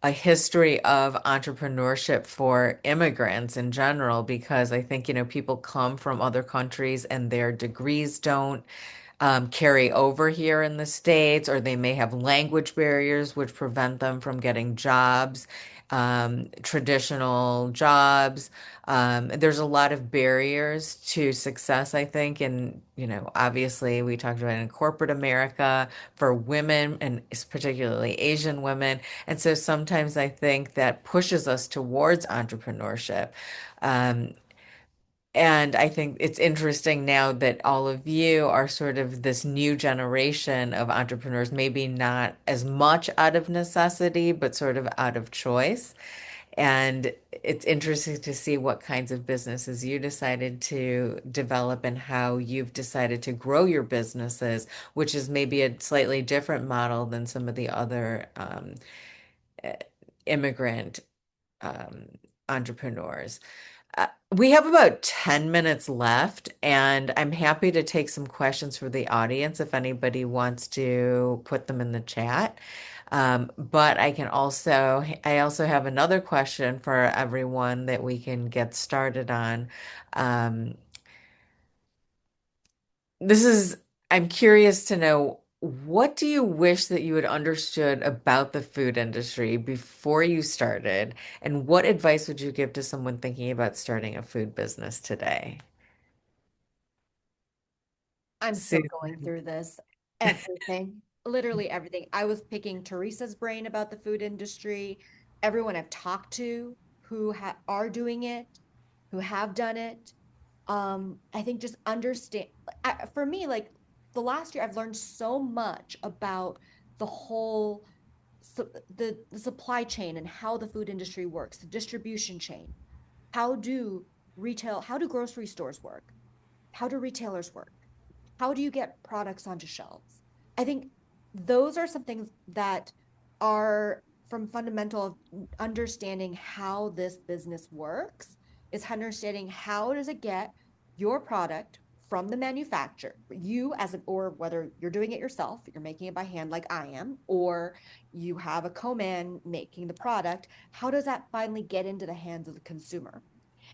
a history of entrepreneurship for immigrants in general, because I think, people come from other countries and their degrees don't carry over here in the States, or they may have language barriers which prevent them from getting jobs, traditional jobs. There's a lot of barriers to success, I think. And, obviously, we talked about in corporate America for women and particularly Asian women. And so sometimes I think that pushes us towards entrepreneurship. Um, and I think it's interesting now that all of you are sort of this new generation of entrepreneurs, maybe not as much out of necessity, but sort of out of choice. And it's interesting to see what kinds of businesses you decided to develop and how you've decided to grow your businesses, which is maybe a slightly different model than some of the other immigrant entrepreneurs. We have about 10 minutes left, and I'm happy to take some questions from the audience if anybody wants to put them in the chat. But I also have another question for everyone that we can get started on. Um, this is, I'm curious to know, what do you wish that you had understood about the food industry before you started? And what advice would you give to someone thinking about starting a food business today? I'm still going Susan. through this. Everything, literally everything. I was picking Teresa's brain about the food industry. Everyone I've talked to who are doing it, who have done it. I think just understand, for me, like the last year, I've learned so much about the whole the supply chain and how the food industry works, the distribution chain. How do grocery stores work? How do retailers work? How do you get products onto shelves? I think those are some things that are from fundamental of understanding how this business works, is understanding how does it get your product from the manufacturer, you as an, or whether you're doing it yourself, you're making it by hand like I am, or you have a co-man making the product, how does that finally get into the hands of the consumer?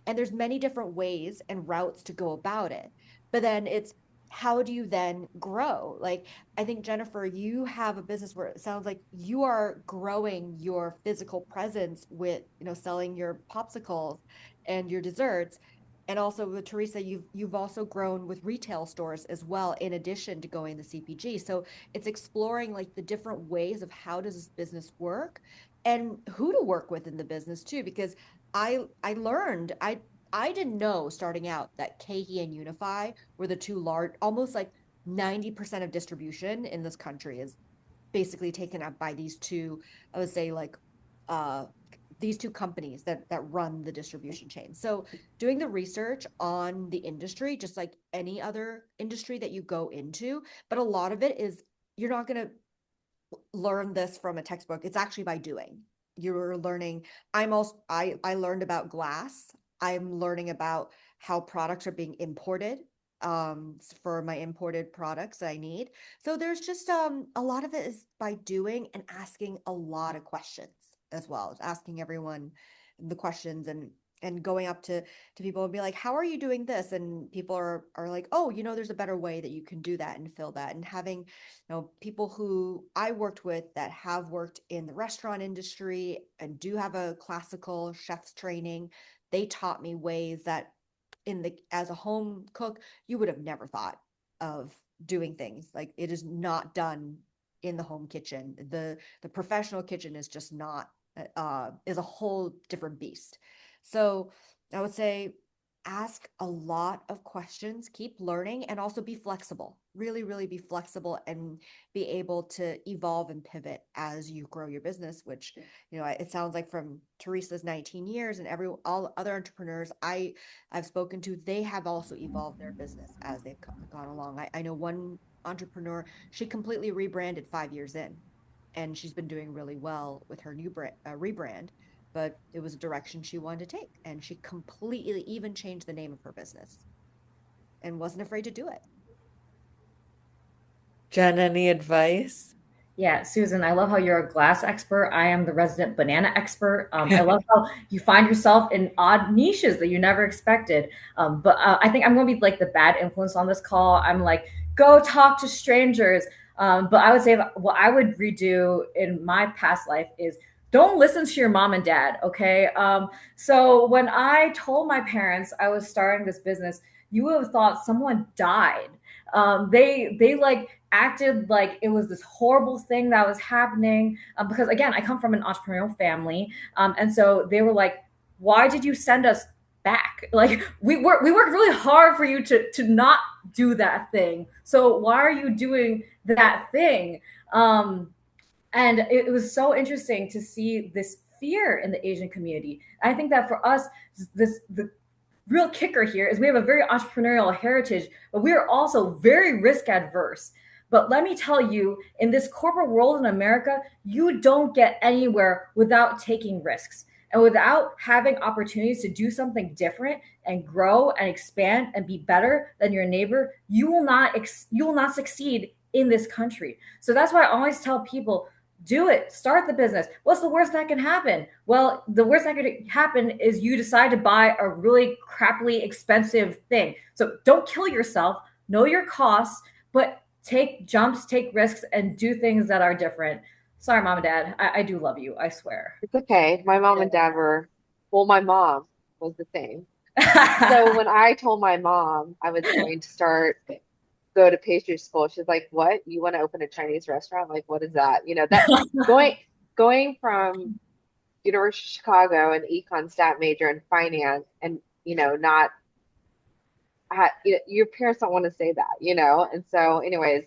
And there's many different ways and routes to go about it, but then it's how do you then grow? Like, I think, Jennifer, you have a business where it sounds like you are growing your physical presence with, selling your popsicles and your desserts. And also with Teresa, you've also grown with retail stores as well, in addition to going the CPG. So it's exploring like the different ways of how does this business work and who to work with in the business too, because I learned I didn't know starting out that KeHE and Unify were the two large, almost like 90% of distribution in this country is basically taken up by these two, I would say like uh these two companies that run the distribution chain. So doing the research on the industry, just like any other industry that you go into, but a lot of it is you're not going to learn this from a textbook. It's actually by doing. You're learning. I learned about glass. I'm learning about how products are being imported for my imported products that I need. So there's just a lot of it is by doing and asking a lot of questions as well. Asking everyone the questions and going up to people and be like, how are you doing this? And people are like, oh, there's a better way that you can do that and fill that. And having people who I worked with that have worked in the restaurant industry and do have a classical chef's training, they taught me ways that as a home cook, you would have never thought of doing things. Like, it is not done in the home kitchen. The professional kitchen is just not is a whole different beast. So I would say ask a lot of questions, keep learning, and also be flexible. Really, really be flexible and be able to evolve and pivot as you grow your business, which, it sounds like from Teresa's 19 years and all other entrepreneurs I've spoken to, they have also evolved their business as they've gone along. I know one entrepreneur, she completely rebranded 5 years in, and she's been doing really well with her new rebrand, but it was a direction she wanted to take, and she completely even changed the name of her business and wasn't afraid to do it. Jen, any advice? Yeah, Susan, I love how you're a glass expert. I am the resident banana expert. I love how you find yourself in odd niches that you never expected. But I think I'm going to be like the bad influence on this call. I'm like, go talk to strangers. But I would say what I would redo in my past life is don't listen to your mom and dad. Okay. So when I told my parents I was starting this business, you would have thought someone died. They like acted like it was this horrible thing that was happening, because again, I come from an entrepreneurial family, and so they were like, why did you send us back? Like, we worked really hard for you to not do that thing, so why are you doing that thing? And it was so interesting to see this fear in the Asian community. I think that for us, the real kicker here is we have a very entrepreneurial heritage, but we are also very risk adverse. But let me tell you, in this corporate world in America, you don't get anywhere without taking risks and without having opportunities to do something different and grow and expand and be better than your neighbor. You will not succeed in this country. So that's why I always tell people, do it, start the business. What's the worst that can happen? Well, the worst that could happen is you decide to buy a really crappily expensive thing. So don't kill yourself, know your costs, but take jumps, take risks, and do things that are different. Sorry, mom and dad, I do love you, I swear. It's okay. My mom and dad were, well, my mom was the same. So when I told my mom I was going to go to pastry school, she's like, "What? You want to open a Chinese restaurant? Like, what is that?" That going going from University of Chicago, an econ stat major in finance, and not your parents don't want to say that. And so, anyways,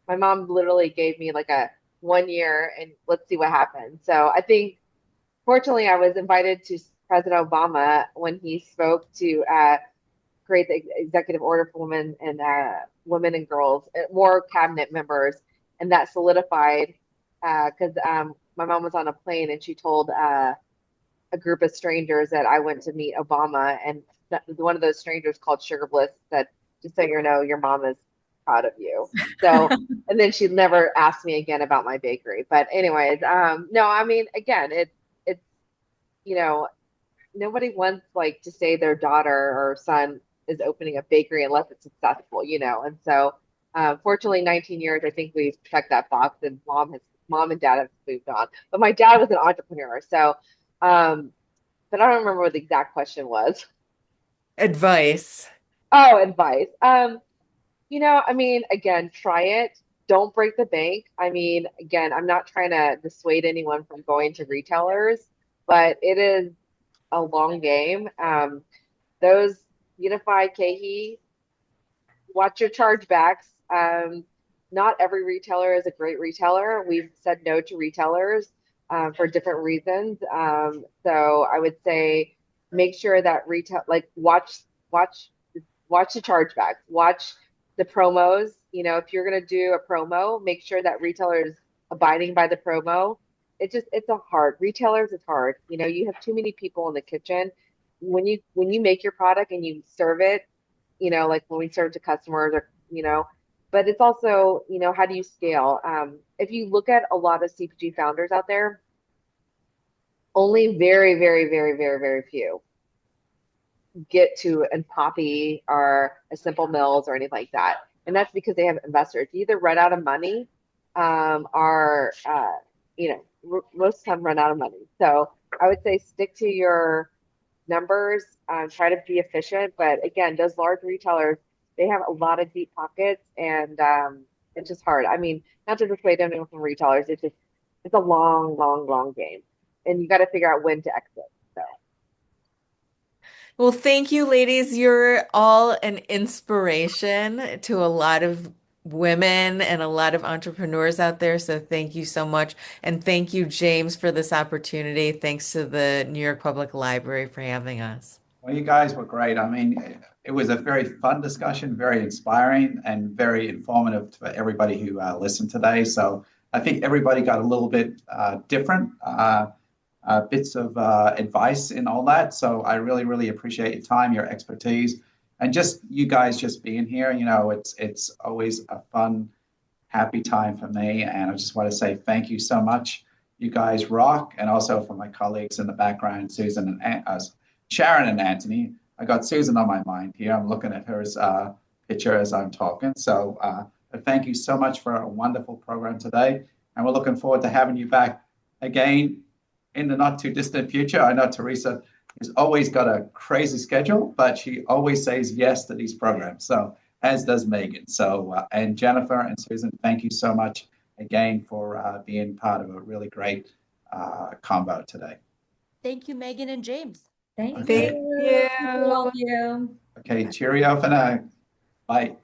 my mom literally gave me like a 1 year and let's see what happens. So I think, fortunately, I was invited to President Obama when he spoke to create the executive order for women and girls, more cabinet members, and that solidified because my mom was on a plane and she told a group of strangers that I went to meet Obama, and one of those strangers called Sugar Bliss said, "Just so you know, your mom is proud of you." So, and then she never asked me again about my bakery. But anyways, no, I mean, again, it's nobody wants like to say their daughter or son is opening a bakery unless it's successful. And so, fortunately, 19 years, I think we've checked that box, and mom and dad have moved on. But my dad was an entrepreneur, so, but I don't remember what the exact question was. Advice. Oh, advice. I mean, again, try it. Don't break the bank. I mean, again, I'm not trying to dissuade anyone from going to retailers, but it is a long game. Those Unify KE, watch your chargebacks. Not every retailer is a great retailer. We've said no to retailers for different reasons. So I would say make sure that retail, like watch the chargebacks, watch the promos. If you're gonna do a promo, make sure that retailer is abiding by the promo. It's a hard retailers. It's hard. You have too many people in the kitchen. When you make your product and you serve it, like when we serve to customers or. But it's also, how do you scale? If you look at a lot of CPG founders out there, only very, very, very, very, very few get to an Poppy or a Simple Mills or anything like that. And that's because they have investors. You either run out of money or, most of the time run out of money. So I would say stick to your numbers, try to be efficient. But again, those large retailers, they have a lot of deep pockets, and it's just hard. I mean, not to dissuade anyone from retailers, it's a long, long, long game, and you got to figure out when to exit. So Well, thank you, ladies. You're all an inspiration to a lot of women and a lot of entrepreneurs out there. So thank you so much. And thank you, James, for this opportunity. Thanks to the New York Public Library for having us. Well, you guys were great. I mean, it was a very fun discussion, very inspiring, and very informative for everybody who listened today. So I think everybody got a little bit different bits of advice in all that. So I really, really appreciate your time, your expertise, and just you guys just being here. It's always a fun, happy time for me. And I just want to say thank you so much. You guys rock. And also for my colleagues in the background, Susan and Sharon and Anthony. I got Susan on my mind here. I'm looking at her picture as I'm talking. So thank you so much for a wonderful program today. And we're looking forward to having you back again in the not too distant future. I know Teresa has always got a crazy schedule, but she always says yes to these programs. So as does Megan. So and Jennifer and Susan, thank you so much again for being part of a really great combo today. Thank you, Megan and James. Thank Okay. Thank you. you. Thank you, all of you. Okay, cheerio for now. Bye.